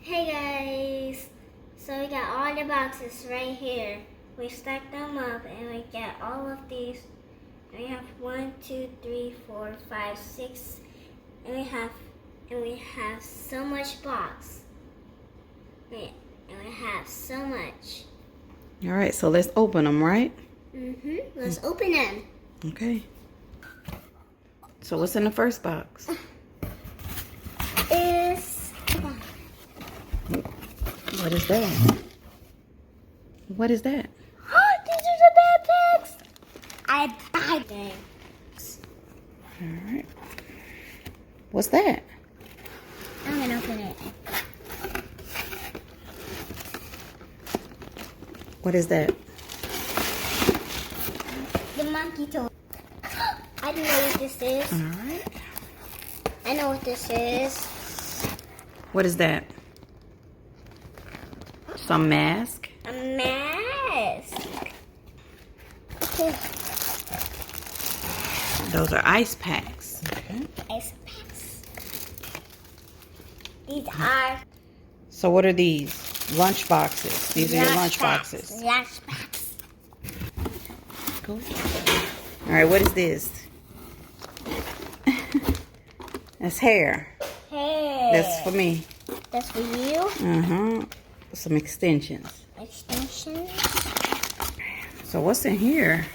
Hey guys, so we got all the boxes right here. We stacked them up and we got all of these. And we have 1, 2, 3, 4, 5, 6, and we have so much box. And we have so much. All right, so let's open them, right? Let's open them. Okay. So what's in the first box? What is that? What is that? Oh, these are the backpacks. I buy them. All right. What's that? I'm gonna open it. What is that? The monkey toy. I don't know what this is. All right. I know what this is. What is that? Some mask? A mask. Those are ice packs. Okay. Ice packs. These are So what are these? Lunch boxes. These are your lunch boxes. lunch packs. Cool. All right, what is this? That's hair. Hey. That's for me. That's for you. Some extensions. Extensions. So what's in here?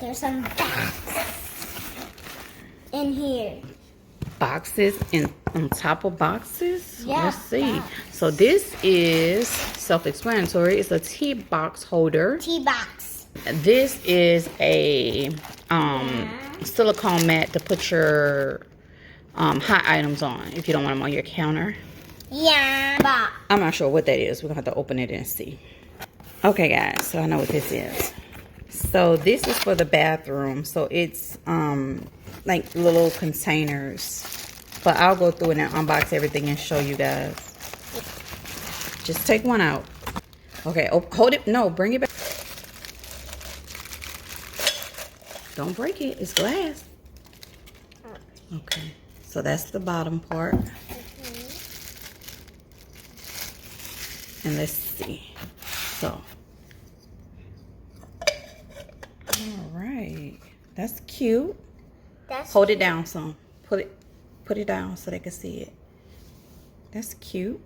There's some boxes in here. Boxes on top of boxes? Yeah, Let's see. box. So this is self-explanatory. It's a tea box holder. Tea box. This is a silicone mat to put your hot items on if you don't want them on your counter. Yeah. Box. I'm not sure what that is. We're going to have to open it and see. Okay, guys. So I know what this is. So this is for the bathroom. So it's like little containers. But I'll go through it and unbox everything and show you guys. Just take one out. Okay. Oh, hold it. No, bring it back. Don't break it. It's glass. Okay. So that's the bottom part. And let's see. So. All right. That's cute. Hold it down some. Put it down so they can see it. That's cute.